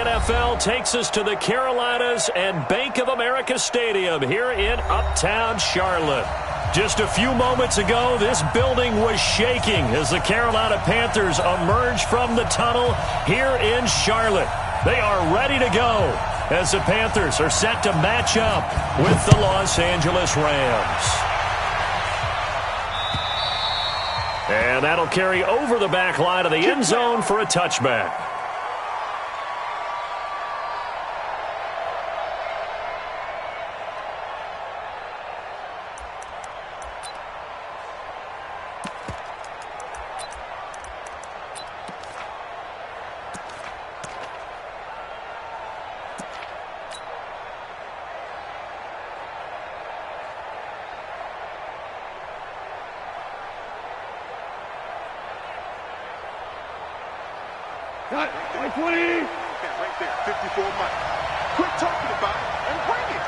NFL takes us to the Carolinas and Bank of America Stadium here in Uptown Charlotte. Just a few moments ago, this building was shaking as the Carolina Panthers emerged from the tunnel here in Charlotte. They are ready to go as the Panthers are set to match up with the Los Angeles Rams. And that'll carry over the back line of the end zone for a touchback. Got 20. Right there, 54 Mike. Quit talking about it and bring it.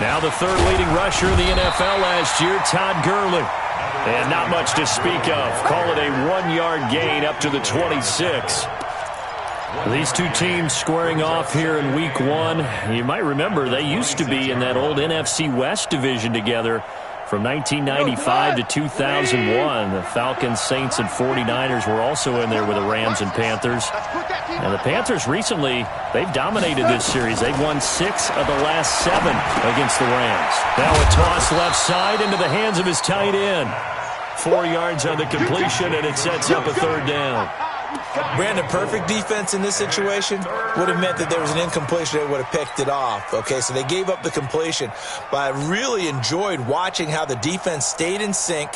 Now the third leading rusher in the NFL last year, Todd Gurley. And not much to speak of. Call it a 1-yard gain up to the 26. These two teams squaring off here in week 1. You might remember they used to be in that old NFC West division together. From 1995 to 2001, the Falcons, Saints, and 49ers were also in there with the Rams and Panthers. And the Panthers recently, they've dominated this series. They've won 6 of the last 7 against the Rams. Now a toss left side into the hands of his tight end. 4 yards on the completion, and it sets up a third down. Brandon, perfect defense in this situation would have meant that there was an incompletion that would have picked it off. Okay, so they gave up the completion. But I really enjoyed watching how the defense stayed in sync,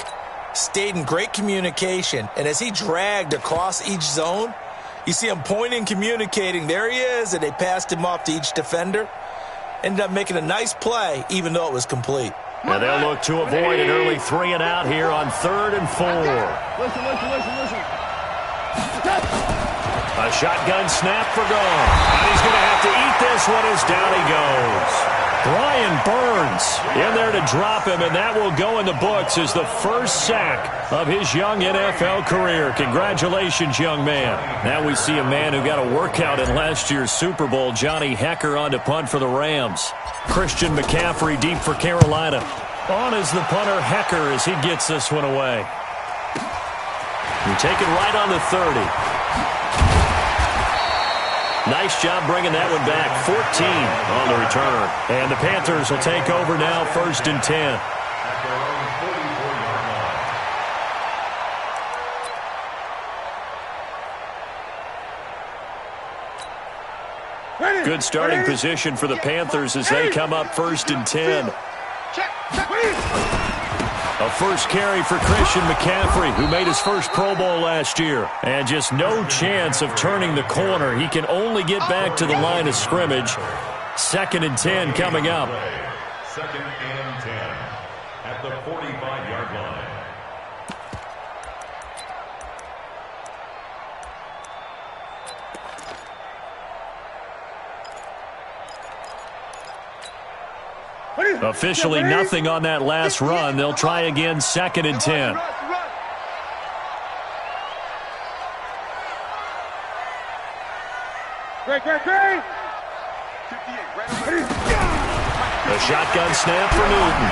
stayed in great communication, and as he dragged across each zone, you see him pointing, communicating. There he is, and they passed him off to each defender. Ended up making a nice play, even though it was complete. And they'll look to avoid an early 3 and out here on 3rd and 4. Listen. A shotgun snap for gone. And he's going to have to eat this one as down he goes. Brian Burns in there to drop him, and that will go in the books as the first sack of his young NFL career. Congratulations, young man. Now we see a man who got a workout in last year's Super Bowl, Johnny Hekker, on to punt for the Rams. Christian McCaffrey deep for Carolina. On is the punter, Hekker, as he gets this one away. We take it right on the 30. Nice job bringing that one back. 14 on the return. And the Panthers will take over now, 1st and 10. Good starting position for the Panthers as they come up 1st and 10. A first carry for Christian McCaffrey, who made his first Pro Bowl last year. And just no chance of turning the corner. He can only get back to the line of scrimmage. 2nd and 10 coming up. 2nd and 10 at the 45-yard line. Officially nothing on that last run. They'll try again, 2nd and 10. Great. A shotgun snap for Newton.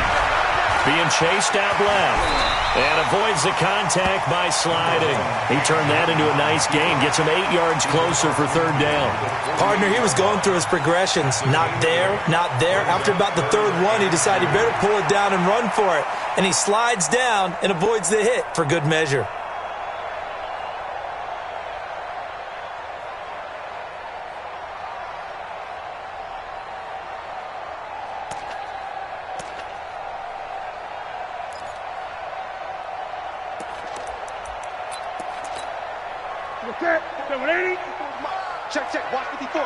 Being chased out left. And avoids the contact by sliding. He turned that into a nice gain. Gets him 8 yards closer for 3rd down. Partner, he was going through his progressions. Not there, not there. After about the 3rd one, he decided he better pull it down and run for it. And he slides down and avoids the hit for good measure. Check. Watch 54. 8.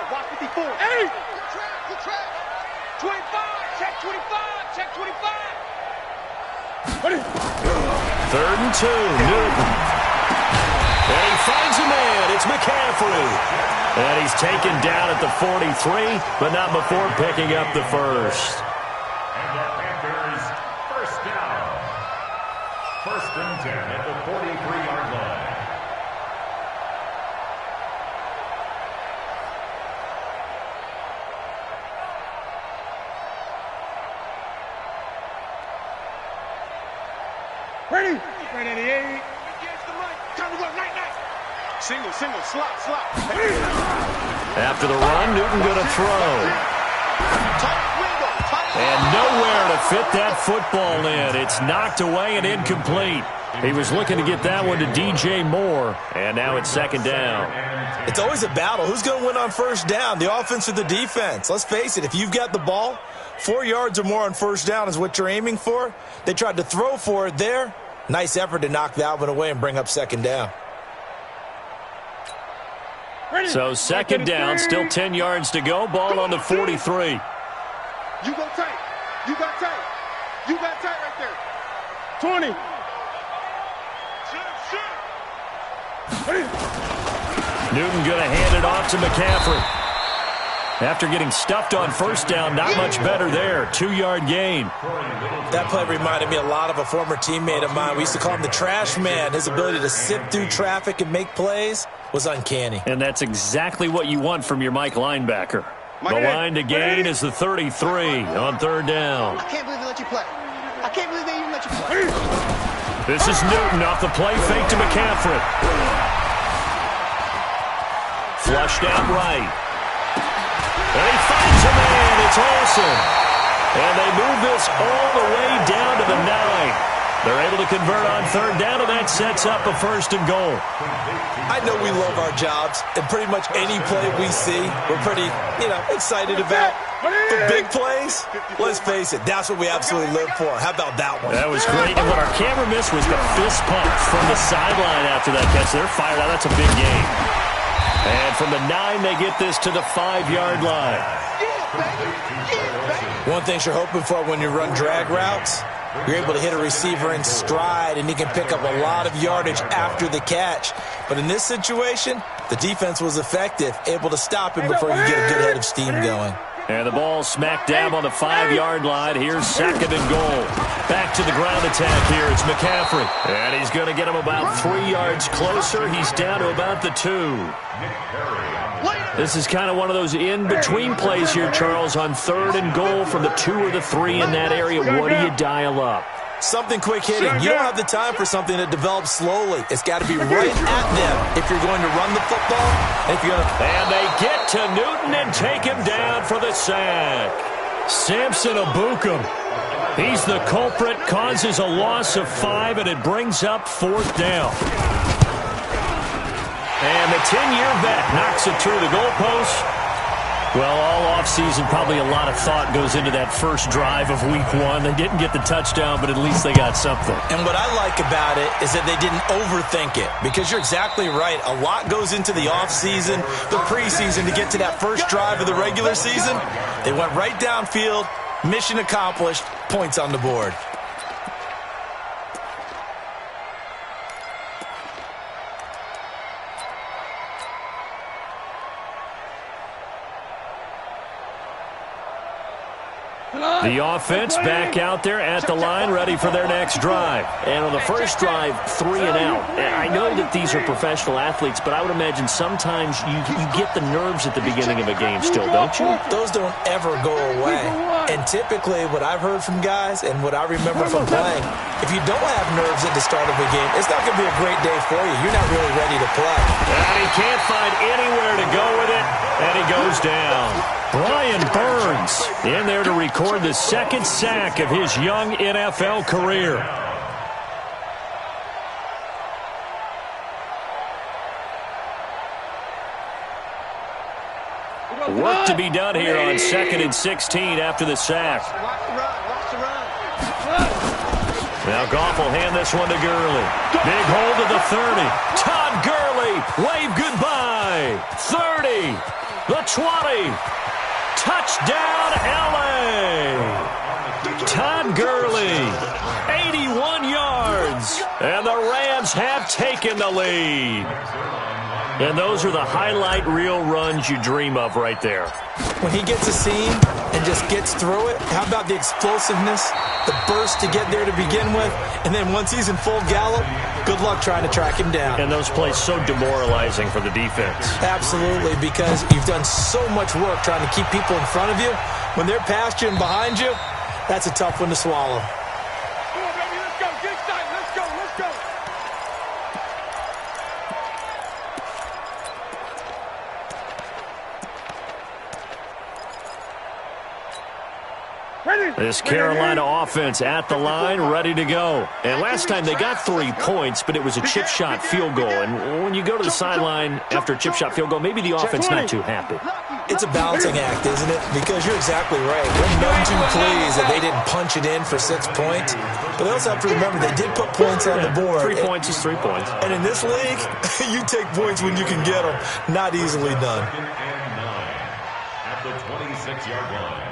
Good track. 25. Check 25. Check 25. 3rd and 2. Newton. And he finds a man. It's McCaffrey. And he's taken down at the 43, but not before picking up the first. And the Panthers, first down. 1st and 10 at the 43-yard line. Ready? Ready, 88. Time to go, night, night. Single, slot. After the run, Newton going to throw. And nowhere to fit that football in. It's knocked away and incomplete. He was looking to get that one to DJ Moore, and now it's second down. It's always a battle. Who's going to win on first down, the offense or the defense? Let's face it, if you've got the ball, 4 yards or more on first down is what you're aiming for. They tried to throw for it there. Nice effort to knock that one away and bring up second down. So second down, still 10 yards to go. Ball on the 43. You go tight. You got tight. You got tight right there. 20. Newton going to hand it off to McCaffrey. After getting stuffed on first down, not much better there. 2-yard gain. That play reminded me a lot of a former teammate of mine. We used to call him the trash man. His ability to sift through traffic and make plays was uncanny. And that's exactly what you want from your Mike linebacker. The line to gain is the 33 on third down. I can't believe they let you play. I can't believe they even let you play. This is Newton off the play fake to McCaffrey. Flushed out right. And he finds a man. It's Olsen. And they move this all the way down to the 9. They're able to convert on third down, and that sets up a first and goal. I know we love our jobs, and pretty much any play we see, we're pretty, excited about. The big plays, let's face it, that's what we absolutely live for. How about that one? That was great, and what our camera missed was the fist pump from the sideline after that catch. They're fired out. That's a big game. And from the 9, they get this to the 5-yard line. One thing you're hoping for when you run drag routes, you're able to hit a receiver in stride, and he can pick up a lot of yardage after the catch. But in this situation, the defense was effective, able to stop him before you get a good head of steam going. And the ball smack dab on the 5-yard line. Here's second and goal. Back to the ground attack here. It's McCaffrey. And he's going to get him about 3 yards closer. He's down to about the 2. This is kind of one of those in-between plays here, Charles, on third and goal from the 2 or the 3 in that area. What do you dial up? Something quick hitting. You don't have the time for something that develops slowly. It's got to be right at them if you're going to run the football. And they get to Newton and take him down for the sack. Samson Abukum. He's the culprit, causes a loss of 5, and it brings up fourth down. And the 10-year vet knocks it through the goalpost. Well, all offseason, probably a lot of thought goes into that first drive of week 1. They didn't get the touchdown, but at least they got something. And what I like about it is that they didn't overthink it, because you're exactly right. A lot goes into the offseason, the preseason, to get to that first drive of the regular season. They went right downfield, mission accomplished, points on the board. The offense back out there at the line, ready for their next drive. And on the first drive, 3 and out. I know that these are professional athletes, but I would imagine sometimes you get the nerves at the beginning of a game still, don't you? Those don't ever go away. And typically what I've heard from guys and what I remember from playing, if you don't have nerves at the start of a game, it's not going to be a great day for you. You're not really ready to play. And he can't find anywhere to go with it, and he goes down. Brian Burns in there to record the second sack of his young NFL career. Work to be done here on 2nd and 16 after the sack. Now Goff will hand this one to Gurley. Big hold of the 30. Todd Gurley, wave goodbye. 30, the 20. Touchdown, L.A. Todd Gurley, 81 yards, and the Rams have taken the lead. And those are the highlight reel runs you dream of right there. When he gets a seam and just gets through it, how about the explosiveness, the burst to get there to begin with, and then once he's in full gallop, good luck trying to track him down. And those plays so demoralizing for the defense. Absolutely, because you've done so much work trying to keep people in front of you. When they're past you and behind you, that's a tough one to swallow. This Carolina offense at the line, ready to go. And last time they got 3 points, but it was a chip shot field goal. And when you go to the sideline after a chip shot field goal, maybe the offense not too happy. It's a balancing act, isn't it? Because you're exactly right. We're none too pleased that they didn't punch it in for 6 points. But they also have to remember they did put points on the board. 3 points is 3 points. And in this league, you take points when you can get them. Not easily done. At the 26-yard line.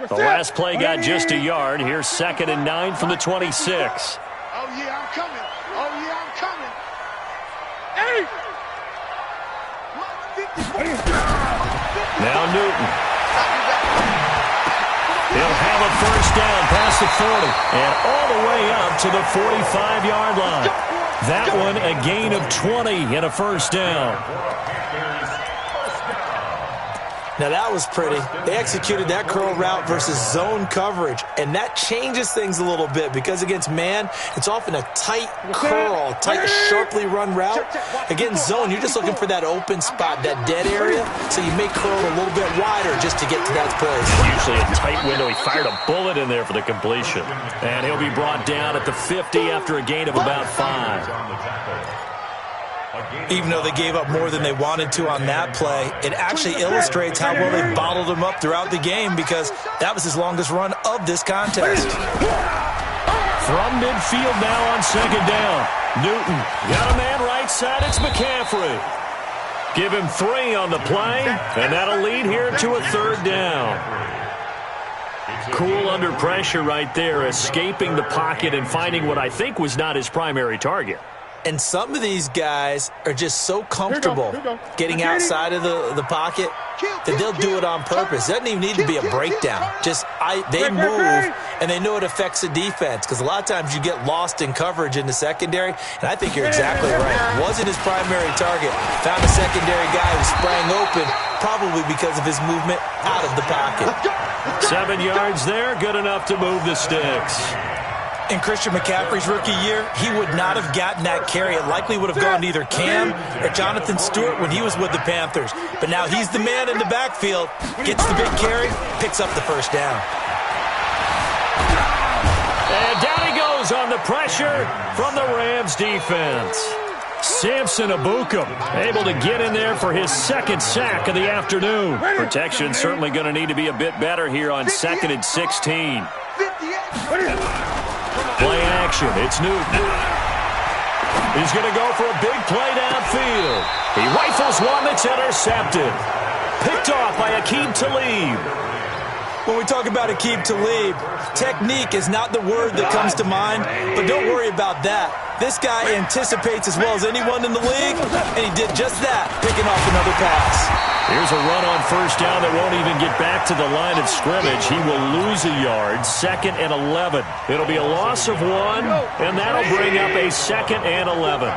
The last play got just a yard. Here's 2nd and 9 from the 26. Oh, yeah, I'm coming. Oh, yeah, I'm coming. Hey! Now Newton. He'll have a first down past the 40 and all the way up to the 45-yard line. That one a gain of 20 and a first down. Now, that was pretty. They executed that curl route versus zone coverage, and that changes things a little bit because against man, it's often a tight curl, tight, sharply run route. Against zone, you're just looking for that open spot, that dead area, so you may curl a little bit wider just to get to that place. Usually a tight window. He fired a bullet in there for the completion. And he'll be brought down at the 50 after a gain of about 5. Even though they gave up more than they wanted to on that play, it actually illustrates how well they bottled him up throughout the game because that was his longest run of this contest. From midfield now on 2nd down. Newton got a man right side. It's McCaffrey. Give him 3 on the play, and that'll lead here to a 3rd down. Cool under pressure right there, escaping the pocket and finding what I think was not his primary target. And some of these guys are just so comfortable getting outside of the pocket that they'll do it on purpose. It doesn't even need to be a breakdown. They move, and they know it affects the defense because a lot of times you get lost in coverage in the secondary, and I think you're exactly right. Wasn't his primary target. Found a secondary guy who sprang open, probably because of his movement out of the pocket. 7 yards there, good enough to move the sticks. In Christian McCaffrey's rookie year, he would not have gotten that carry. It likely would have gone to either Cam or Jonathan Stewart when he was with the Panthers. But now he's the man in the backfield, gets the big carry, picks up the first down. And down he goes on the pressure from the Rams defense. Samson Abukum able to get in there for his 2nd sack of the afternoon. Protection certainly going to need to be a bit better here on 2nd and 16. Play action. It's Newton. He's going to go for a big play downfield. He rifles one that's intercepted. Picked off by Aqib Talib. When we talk about Aqib Talib, technique is not the word that comes to mind, but don't worry about that. This guy anticipates as well as anyone in the league, and he did just that, picking off another pass. Here's a run on first down that won't even get back to the line of scrimmage. He will lose a yard, 2nd and 11. It'll be a loss of 1, and that'll bring up a 2nd and 11.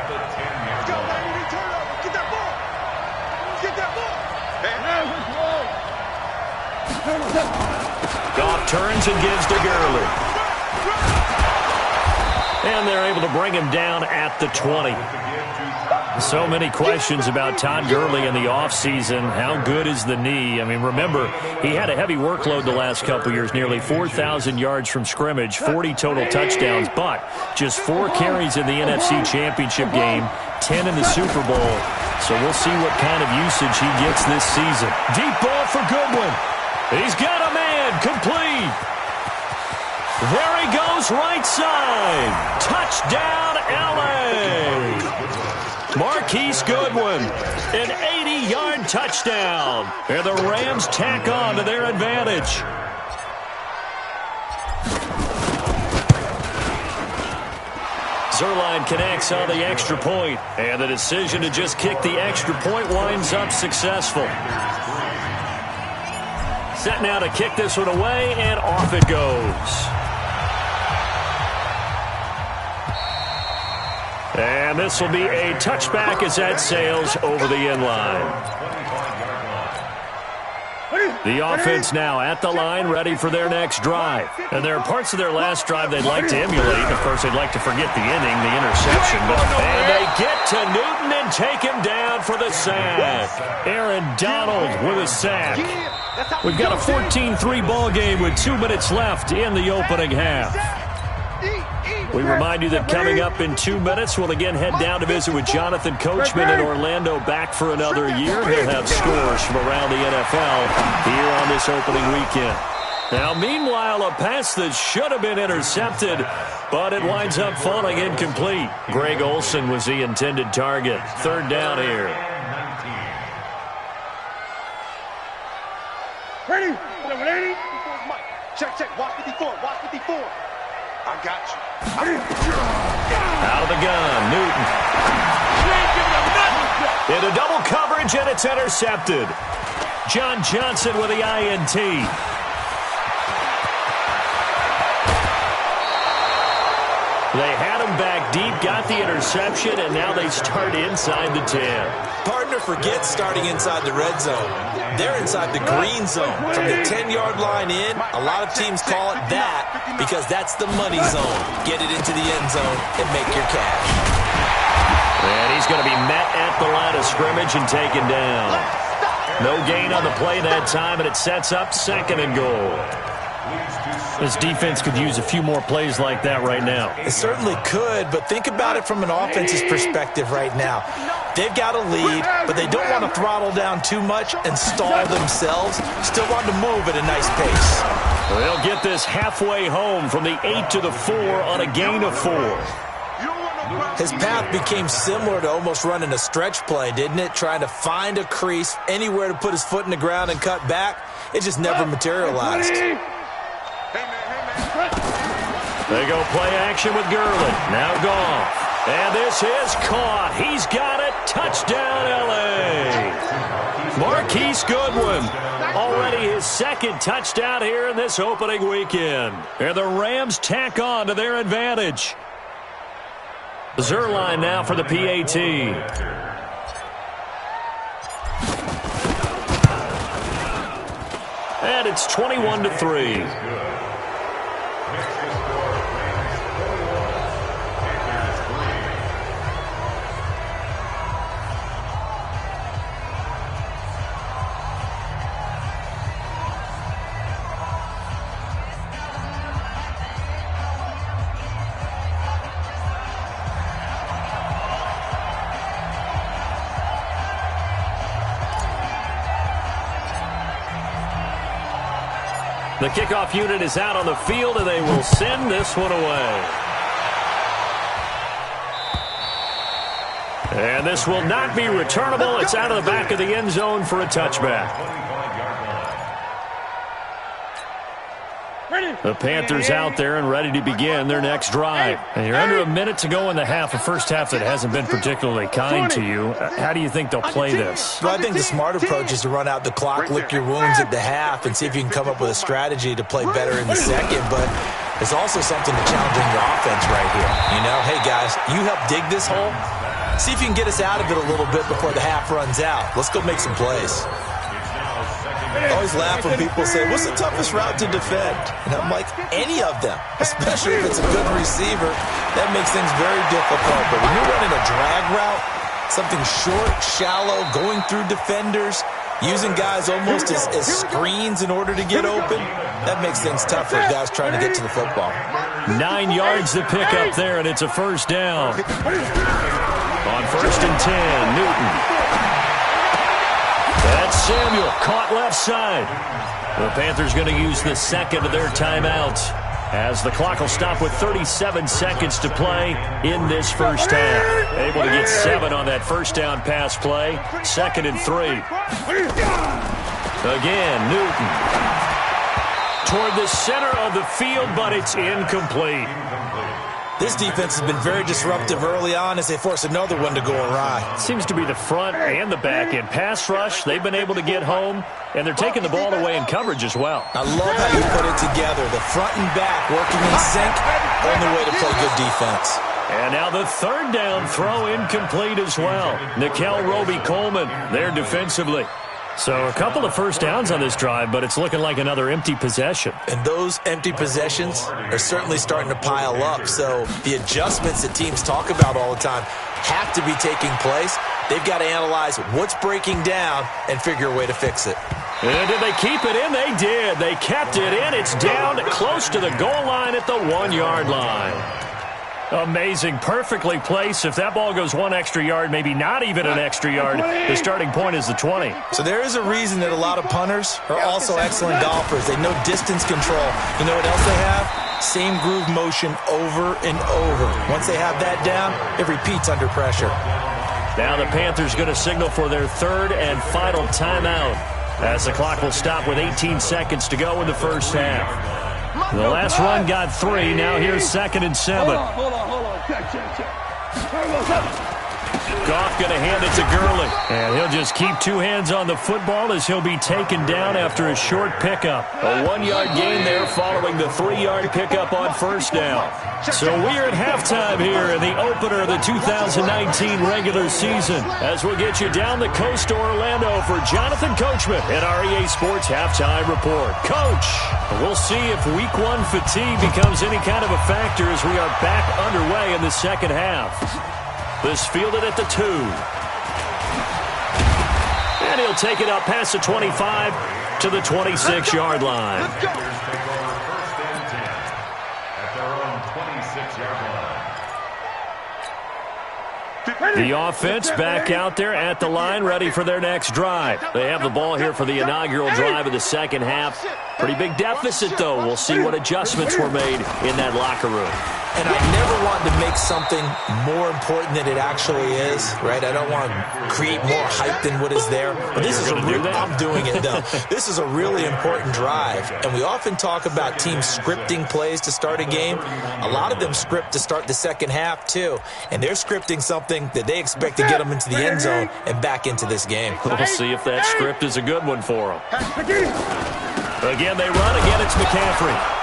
Goff turns and gives to Gurley. And they're able to bring him down at the 20. So many questions about Todd Gurley in the offseason. How good is the knee? I mean, remember, he had a heavy workload the last couple years, nearly 4,000 yards from scrimmage, 40 total touchdowns, but just 4 carries in the NFC Championship game, 10 in the Super Bowl. So we'll see what kind of usage he gets this season. Deep ball for Goodwin. He's got a man, complete. There he goes, right side. Touchdown, L.A. Marquise Goodwin, an 80-yard touchdown. And the Rams tack on to their advantage. Zuerlein connects on the extra point, and the decision to just kick the extra point winds up successful. Set now to kick this one away, and off it goes. And this will be a touchback as that sails over the end line. The offense now at the line, ready for their next drive. And there are parts of their last drive they'd like to emulate. Of course, they'd like to forget the inning, the interception. And they get to Newton and take him down for the sack. Aaron Donald with a sack. We've got a 14-3 ball game with 2 minutes left in the opening half. We remind you that coming up in 2 minutes, we'll again head down to visit with Jonathan Coachman in Orlando, back for another year. He'll have scores from around the NFL here on this opening weekend. Now, meanwhile, a pass that should have been intercepted, but it winds up falling incomplete. Greg Olsen was the intended target. Third down here. Ready? Check, check. Watch 54. Watch 54. I got you. Out of the gun, Newton. Into double coverage, and it's intercepted. John Johnson with the INT. They had him back deep, got the interception, and now they start inside the 10. Partner forgets starting inside the red zone. They're inside the green zone. From the 10-yard line in, a lot of teams call it that because that's the money zone. Get it into the end zone and make your cash. And he's going to be met at the line of scrimmage and taken down. No gain on the play that time, and it sets up 2nd and goal. This defense could use a few more plays like that right now. It certainly could, but think about it from an offense's perspective right now. They've got a lead, but they don't want to throttle down too much and stall themselves. Still want to move at a nice pace. They'll get this halfway home from the 8 to the 4 on a gain of 4. His path became similar to almost running a stretch play, didn't it? Trying to find a crease, anywhere to put his foot in the ground and cut back. It just never materialized. They go play action with Gurley. Now Goff. And this is caught. He's got it. Touchdown, L.A. Marquise Goodwin. Already his 2nd touchdown here in this opening weekend. And the Rams tack on to their advantage. Zerline now for the PAT. And it's 21-3. The kickoff unit is out on the field, and they will send this one away. And this will not be returnable. It's out of the back of the end zone for a touchback. The Panthers out there and ready to begin their next drive. And you're under a minute to go in the half, a first half that hasn't been particularly kind to you. How do you think they'll play this? Well, I think the smart approach is to run out the clock, lick your wounds at the half, and see if you can come up with a strategy to play better in the second. But it's also something to challenge your offense right here. You know, hey, guys, you help dig this hole. See if you can get us out of it a little bit before the half runs out. Let's go make some plays. I always laugh when people say, what's the toughest route to defend? And I'm like, any of them, especially if it's a good receiver. That makes things very difficult. But when you're running a drag route, something short, shallow, going through defenders, using guys almost as screens in order to get open, that makes things tough for guys trying to get to the football. 9 yards to pick up there, and it's a first down. On 1st and 10, Newton. That's Samuel, caught left side. The Panthers going to use the 2nd of their timeouts as the clock will stop with 37 seconds to play in this first half. Able to get 7 on that first down pass play. 2nd and 3. Again, Newton. Toward the center of the field, but it's incomplete. This defense has been very disruptive early on as they force another one to go awry. Seems to be the front and the back end. Pass rush, they've been able to get home, and they're taking the ball away in coverage as well. I love how you put it together. The front and back working in sync, only way to play good defense. And now the 3rd down throw incomplete as well. Nickel Roby-Coleman there defensively. So a couple of first downs on this drive, but it's looking like another empty possession. And those empty possessions are certainly starting to pile up. So the adjustments that teams talk about all the time have to be taking place. They've got to analyze what's breaking down and figure a way to fix it. And did they keep it in? They did. They kept it in. It's down close to the goal line at the 1-yard line. Amazing. Perfectly placed. If that ball goes one extra yard, maybe not even an extra yard, the starting point is the 20. So there is a reason that a lot of punters are also excellent golfers. They know distance control. You know what else they have? Same groove motion over and over. Once they have that down, it repeats under pressure. Now the Panthers going to signal for their third and final timeout, as the clock will stop with 18 seconds to go in the first half. The last run got 3. Now here's 2nd and 7. Hold on. Check. Goff going to hand it to Gurley. And he'll just keep 2 hands on the football as he'll be taken down after a short pickup. A 1-yard gain there following the 3-yard pickup on first down. So we're at halftime here in the opener of the 2019 regular season, as we'll get you down the coast to Orlando for Jonathan Coachman at REA Sports Halftime Report. Coach, we'll see if Week 1 fatigue becomes any kind of a factor as we are back underway in the second half. This fielded at the 2. And he'll take it up past the 25 to the 26-yard line. First and 10 at their own 26-yard line. The offense back out there at the line, ready for their next drive. They have the ball here for the inaugural drive of the second half. Pretty big deficit, though. We'll see what adjustments were made in that locker room. And I never want to make something more important than it actually is, right? I don't want to create more hype than what is there. But this is I'm doing it, though. This is a really important drive. And we often talk about teams scripting plays to start a game. A lot of them script to start the second half, too. And they're scripting something that they expect to get them into the end zone and back into this game. We'll see if that script is a good one for them. Again, they run. Again, it's McCaffrey.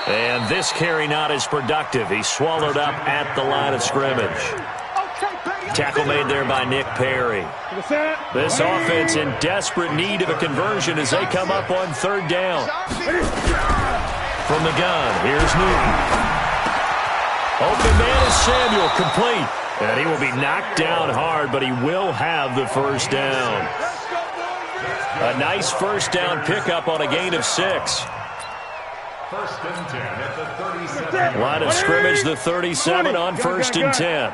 And this carry not as productive. He's swallowed up at the line of scrimmage. Tackle made there by Nick Perry. This offense in desperate need of a conversion as they come up on third down. From the gun, here's Newton. Open man is Samuel, complete. And he will be knocked down hard, but he will have the first down. A nice first down pickup on a gain of 6. First and 10 at the 37. Line of scrimmage, the 37 on first and 10.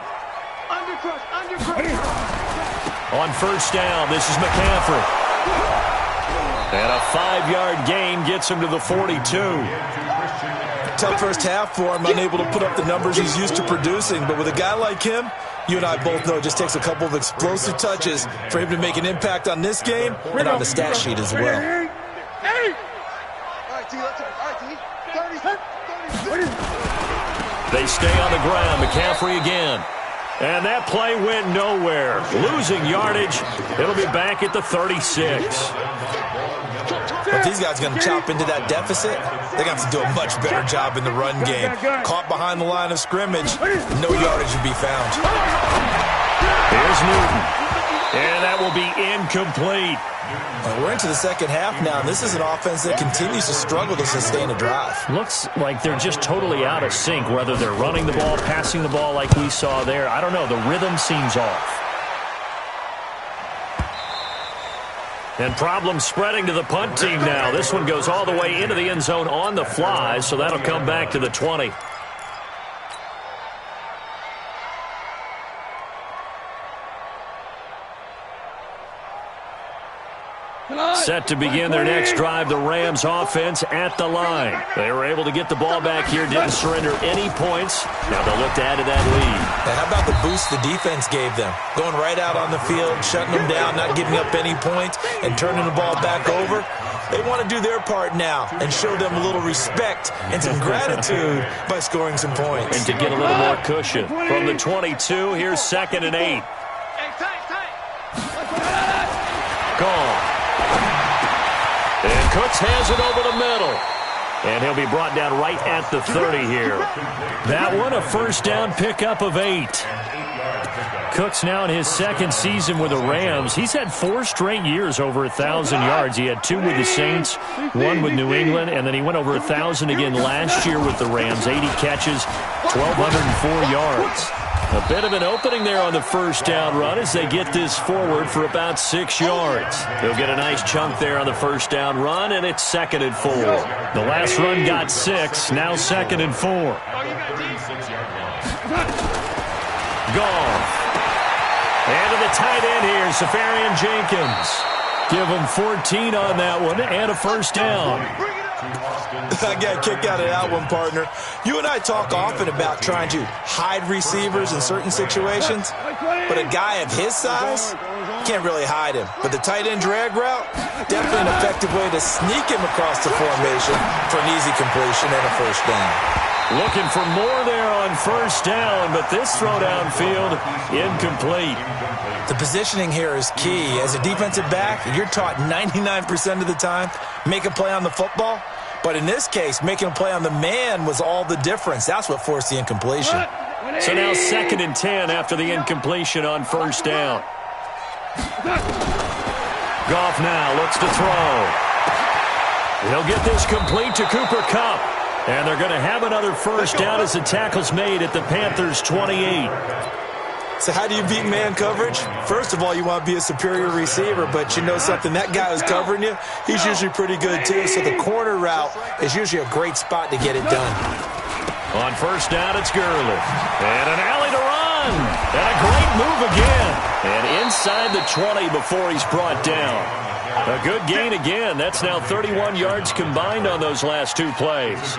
On first down, this is McCaffrey. And a 5-yard gain gets him to the 42. Tough first half for him, unable to put up the numbers he's used to producing. But with a guy like him, you and I both know it just takes a couple of explosive touches for him to make an impact on this game and on the stat sheet as well. They stay on the ground. McCaffrey again. And that play went nowhere. Losing yardage. It'll be back at the 36. If these guys are going to chop into that deficit, they're going to have to do a much better job in the run game. Caught behind the line of scrimmage, no yardage would be found. Here's Newton. And that will be incomplete. We're into the second half now, and this is an offense that continues to struggle to sustain a drive. Looks like they're just totally out of sync, whether they're running the ball, passing the ball like we saw there. I don't know. The rhythm seems off. And problems spreading to the punt team now. This one goes all the way into the end zone on the fly, so that'll come back to the 20. Set to begin their next drive, the Rams offense at the line. They were able to get the ball back here, didn't surrender any points. Now they'll look to add to that lead. And how about the boost the defense gave them? Going right out on the field, shutting them down, not giving up any points, and turning the ball back over. They want to do their part now and show them a little respect and some gratitude by scoring some points. And to get a little more cushion. From the 22, here's 2nd and 8. Gone. And Cooks has it over the middle. And he'll be brought down right at the 30 here. That one, a first down pickup of 8. Cook's now in his second season with the Rams. He's had 4 straight years over 1,000 yards. He had 2 with the Saints, 1 with New England, and then he went over 1,000 again last year with the Rams. 80 catches, 1,204 yards. A bit of an opening there on the first down run as they get this forward for about 6 yards. He'll get a nice chunk there on the first down run, and it's 2nd and 4. The last run got 6, now 2nd and 4. Goff. And to the tight end here, Safarian Jenkins. Give him 14 on that one and a first down. I got kicked out of that one, partner. You and I talk often about trying to hide receivers in certain situations, but a guy of his size can't really hide him. But the tight end drag route, definitely an effective way to sneak him across the formation for an easy completion and a first down. Looking for more there on first down, but this throw downfield incomplete. The positioning here is key. As a defensive back, you're taught 99% of the time, make a play on the football. But in this case, making a play on the man was all the difference. That's what forced the incompletion. So now 2nd and 10 after the incompletion on first down. Goff now looks to throw. He'll get this complete to Cooper Kupp. And they're going to have another first down as the tackle's made at the Panthers' 28. So how do you beat man coverage? First of all, you want to be a superior receiver, but you know something, that guy who's covering you, he's usually pretty good too. So the corner route is usually a great spot to get it done. On first down, it's Gurley. And an alley to run. And a great move again. And inside the 20 before he's brought down. A good gain again. That's now 31 yards combined on those last 2 plays.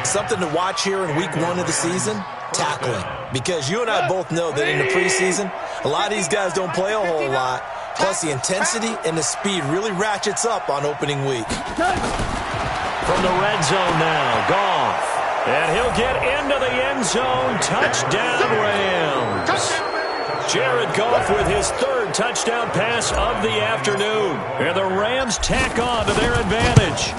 Something to watch here in week 1 of the season, tackling. Because you and I both know that in the preseason, a lot of these guys don't play a whole lot. Plus the intensity and the speed really ratchets up on opening week. From the red zone now, Goff. And he'll get into the end zone. Touchdown, Rams. Jared Goff with his 3rd touchdown pass of the afternoon. And the Rams tack on to their advantage.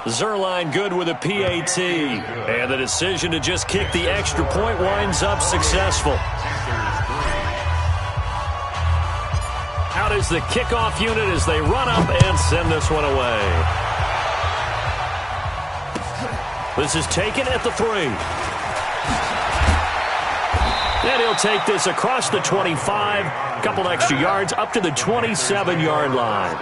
Zerline good with a PAT. And the decision to just kick the extra point winds up successful. Out is the kickoff unit as they run up and send this one away. This is taken at the 3. And he'll take this across the 25, a couple extra yards up to the 27-yard line.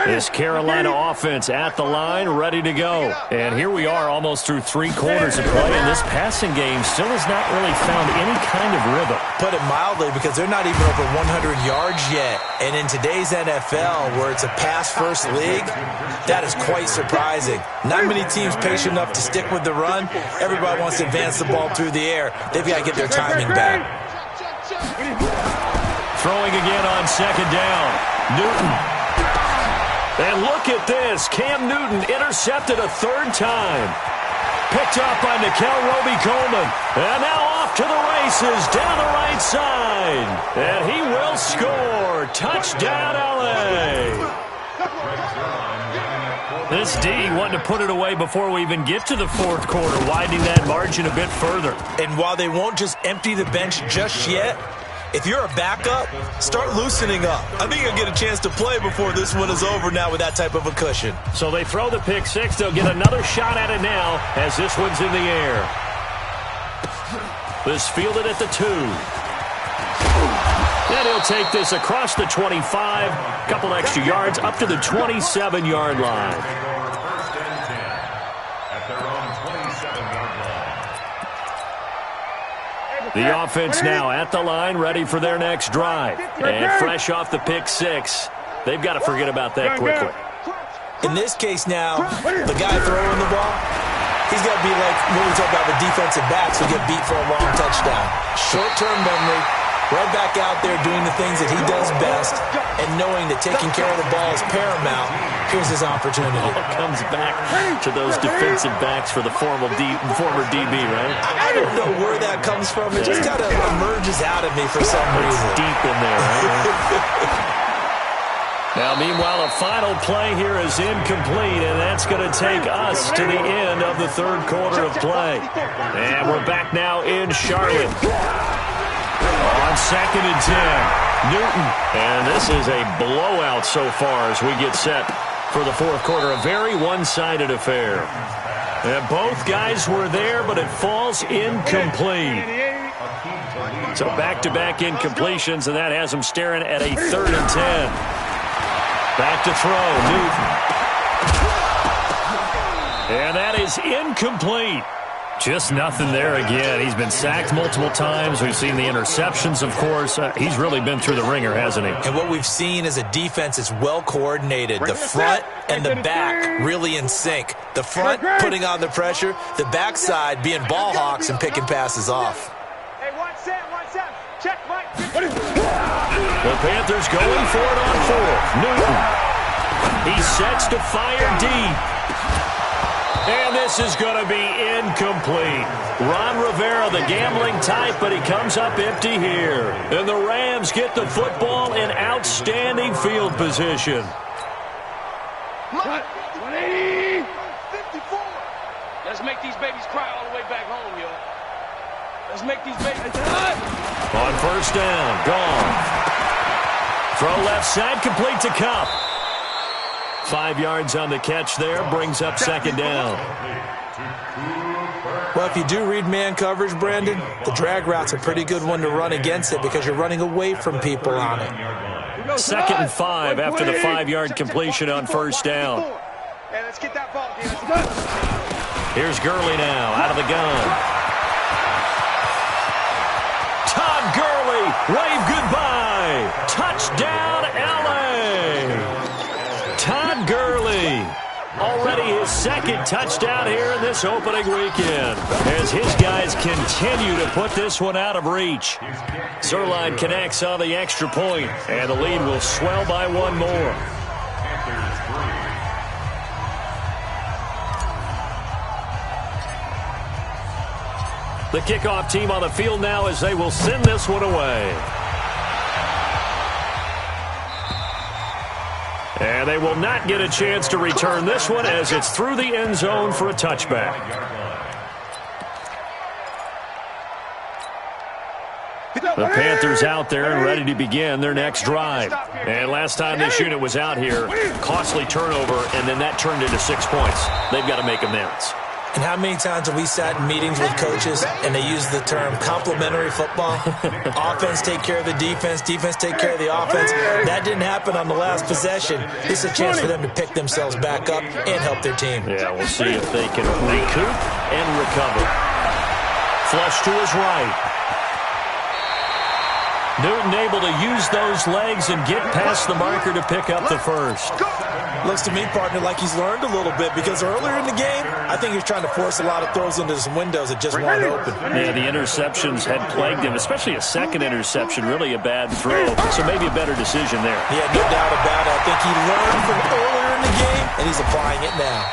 This Carolina offense at the line, ready to go. And here we are almost through 3 quarters of play, and this passing game still has not really found any kind of rhythm. Put it mildly, because they're not even over 100 yards yet. And in today's NFL, where it's a pass-first league, that is quite surprising. Not many teams patient enough to stick with the run. Everybody wants to advance the ball through the air. They've got to get their timing back. Throwing again on 2nd down. Newton. And look at this. Cam Newton intercepted a 3rd time. Picked up by Nickel Roby-Coleman. And now off to the races down the right side. And he will score. Touchdown, L.A. This D wanting to put it away before we even get to the 4th quarter, widening that margin a bit further. And while they won't just empty the bench just yet, if you're a backup, start loosening up. I think you'll get a chance to play before this one is over now with that type of a cushion. So they throw the pick 6. They'll get another shot at it now as this one's in the air. This fielded at the 2. And he'll take this across the 25. Couple extra yards up to the 27-yard line. The offense now at the line, ready for their next drive. And fresh off the pick 6. They've got to forget about that quickly. In this case now, the guy throwing the ball, he's got to be like when we talk about the defensive backs who get beat for a long touchdown. Short-term memory, right back out there doing the things that he does best, and knowing that taking care of the ball is paramount. Here's his opportunity. It comes back to those defensive backs for the former DB, right? I don't know where that comes from. It just kind of emerges out of me for some reason. It's deep in there, right? Now, meanwhile, a final play here is incomplete, and that's going to take us to the end of the third quarter of play. And we're back now in Charlotte. On 2nd and 10, Newton. And this is a blowout so far as we get set for the fourth quarter. A very one-sided affair. And both guys were there, but it falls incomplete. So back-to-back incompletions, and that has them staring at a 3rd and 10. Back to throw, Newton. And that is incomplete. Just nothing there again. He's been sacked multiple times. We've seen the interceptions, of course. He's really been through the ringer, hasn't he? And what we've seen is a defense that's well coordinated. The front and the back really in sync. The front putting on the pressure, the backside being ball hawks and picking passes off. Hey, one set. Check, Mike. The Panthers going for it on 4th. Newton. He sets to fire deep. And this is going to be incomplete. Ron Rivera, the gambling type, but he comes up empty here. And the Rams get the football in outstanding field position. 180. 54. Let's make these babies cry all the way back home, yo. Let's make these babies cry. On 1st down, gone. Throw left side, complete to Cup. 5 yards on the catch there, brings up 2nd down. Well, if you do read man coverage, Brandon, the drag route's a pretty good one to run against it because you're running away from people on it. 2nd and 5 after the 5-yard completion on 1st down. Hey, let's get that ball, dude. Here's Gurley now, out of the gun. Todd Gurley, wave goodbye. Touchdown, L.A. Todd Gurley, already his 2nd touchdown here in this opening weekend, as his guys continue to put this one out of reach. Zerline connects on the extra point, and the lead will swell by 1 more. The kickoff team on the field now as they will send this one away. And they will not get a chance to return this one as it's through the end zone for a touchback. The Panthers out there and ready to begin their next drive. And last time this unit was out here, costly turnover, and then that turned into 6 points. They've got to make amends. And how many times have we sat in meetings with coaches and they use the term complementary football? Offense take care of the defense, defense take care of the offense. That didn't happen on the last possession. This is a chance for them to pick themselves back up and help their team. Yeah, we'll see if they can recoup and recover. Flush to his right. Newton able to use those legs and get past the marker to pick up the first. Looks to me, partner, like he's learned a little bit because earlier in the game, I think he was trying to force a lot of throws into some windows that just weren't open. Yeah, the interceptions had plagued him, especially a second interception, really a bad throw. So maybe a better decision there. Yeah, no doubt about it. I think he learned from earlier in the game, and he's applying it now.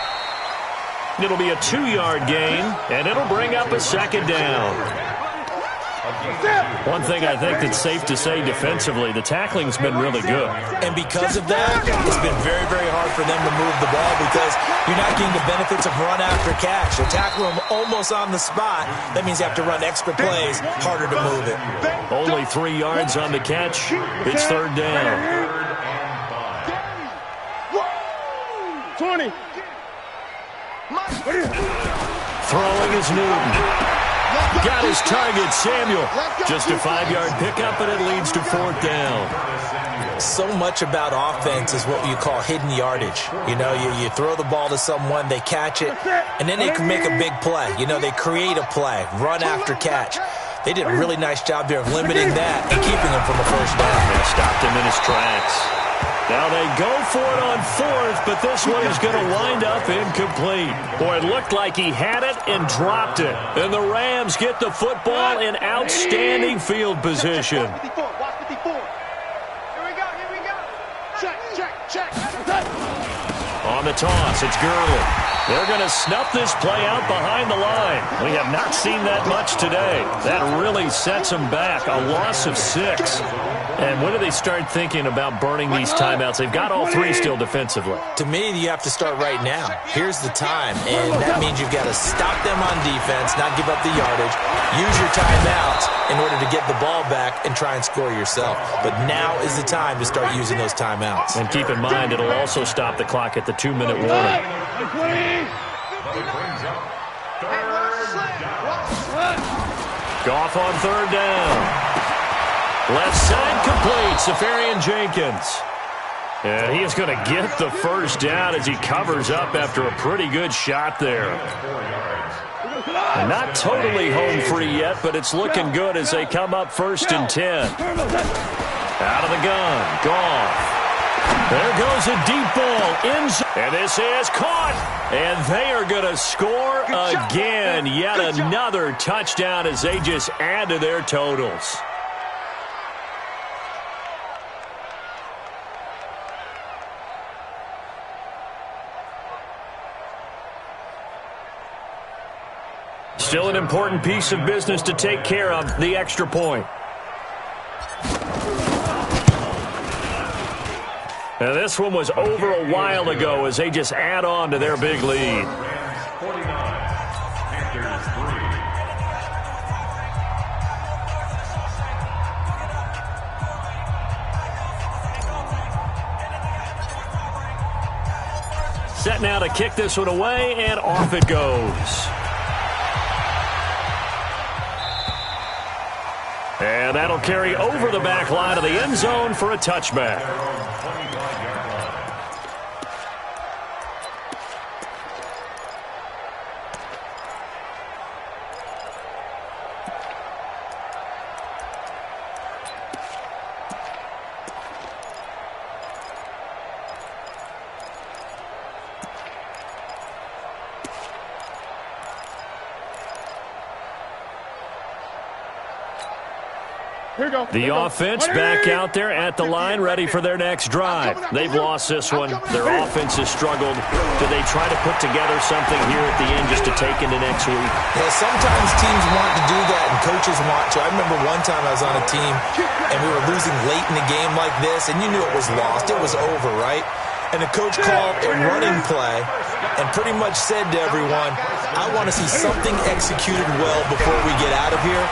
It'll be a 2-yard gain, and it'll bring up a 2nd down. One thing I think that's safe to say defensively, the tackling's been really good. And because of that, it's been very, very hard for them to move the ball because you're not getting the benefits of run after catch. They tackle them almost on the spot. That means you have to run extra plays, harder to move it. Only 3 yards on the catch. It's 3rd down. 20. Throwing is Newton. Got his target, Samuel. Just a 5-yard pickup, and it leads to 4th down. So much about offense is what you call hidden yardage. You know, you throw the ball to someone, they catch it, and then they can make a big play. You know, they create a play, run after catch. They did a really nice job there of limiting that and keeping him from the first down. They stopped him in his tracks. Now they go for it on 4th, but this one is going to wind up incomplete. Boy, it looked like he had it and dropped it. And the Rams get the football in outstanding field position. Watch 54. Here we go. Check. On the toss, it's Gurley. They're going to snuff this play out behind the line. We have not seen that much today. That really sets them back. A loss of 6. And when do they start thinking about burning these timeouts? They've got all 3 still defensively. To me, you have to start right now. Here's the time, and that means you've got to stop them on defense, not give up the yardage, use your timeouts in order to get the ball back and try and score yourself. But now is the time to start using those timeouts. And keep in mind, it'll also stop the clock at the 2-minute warning. Goff on 3rd down. Left side complete, Safarian-Jenkins. And he is going to get the first down as he covers up after a pretty good shot there. Not totally home free yet, but it's looking good as they come up 1st and 10. Out of the gun, Goff. There goes a deep ball. And this is caught. And they are going to score again. Yet another touchdown as they just add to their totals. Still an important piece of business to take care of, the extra point. Now this one was over a while ago as they just add on to their big lead. Set now to kick this one away, and off it goes. And that'll carry over the back line of the end zone for a touchback. The offense back out there at the line, ready for their next drive. They've lost this one. Their offense has struggled. Do they try to put together something here at the end just to take into next week? Yeah, sometimes teams want to do that and coaches want to. I remember one time I was on a team and we were losing late in the game like this, and you knew it was lost. It was over, right? And the coach called a running play and pretty much said to everyone, I want to see something executed well before we get out of here.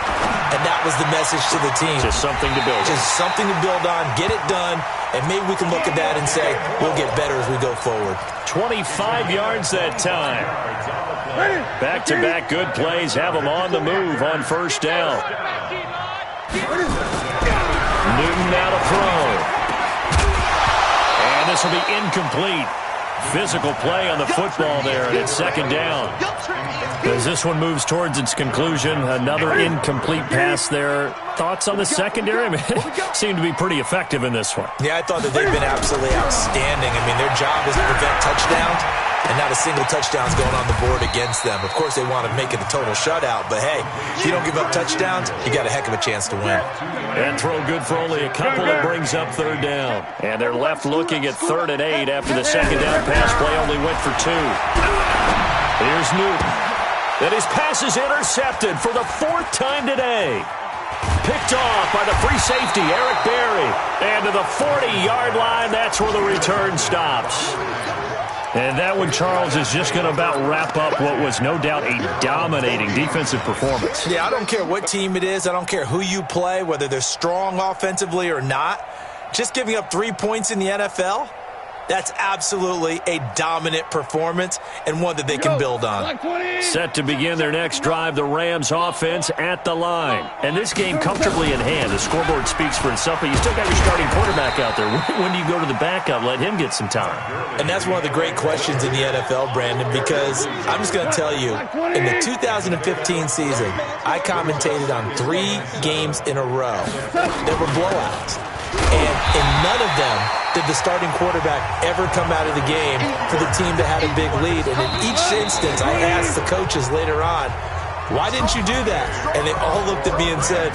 And that was the message to the team. Just something to build on. Just something to build on, get it done, and maybe we can look at that and say, we'll get better as we go forward. 25 yards that time. Back-to-back good plays have them on the move on 1st down. Newton now to throw. And this will be incomplete. Physical play on the football there, and it's 2nd down. As this one moves towards its conclusion, another incomplete pass there. Thoughts on the secondary? I mean, it seemed to be pretty effective in this one. Yeah, I thought that they've been absolutely outstanding. I mean, their job is to prevent touchdowns, and not a single touchdown's going on the board against them. Of course, they want to make it a total shutout, but hey, if you don't give up touchdowns, you got a heck of a chance to win. And throw good for only a couple. That brings up 3rd down. And they're left looking at 3rd and 8 after the 2nd down pass play only went for 2. Here's Newton. And his pass is intercepted for the 4th time today. Picked off by the free safety, Eric Berry. And to the 40-yard line, that's where the return stops. And that one, Charles, is just going to about wrap up what was no doubt a dominating defensive performance. Yeah, I don't care what team it is. I don't care who you play, whether they're strong offensively or not. Just giving up 3 points in the NFL, that's absolutely a dominant performance and one that they can build on. Set to begin their next drive, the Rams offense at the line. And this game comfortably in hand. The scoreboard speaks for itself, but you still got your starting quarterback out there. When do you go to the backup, let him get some time? And that's one of the great questions in the NFL, Brandon, because I'm just going to tell you, in the 2015 season, I commentated on 3 games in a row. There were blowouts. And in none of them did the starting quarterback ever come out of the game for the team that had a big lead. And in each instance, I asked the coaches later on, why didn't you do that? And they all looked at me and said,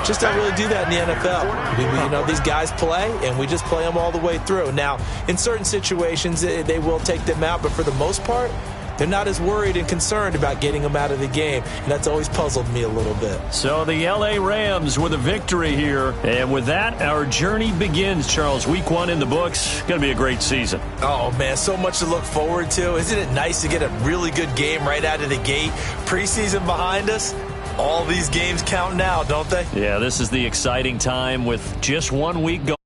just don't really do that in the NFL. These guys play, and we just play them all the way through. Now, in certain situations, they will take them out, but for the most part, They're not as worried and concerned about getting him out of the game, and that's always puzzled me a little bit. So the L.A. Rams with a victory here. And with that, our journey begins, Charles. Week 1 in the books. Going to be a great season. Oh, man, so much to look forward to. Isn't it nice to get a really good game right out of the gate? Preseason behind us. All these games count now, don't they? Yeah, this is the exciting time with just 1 week going.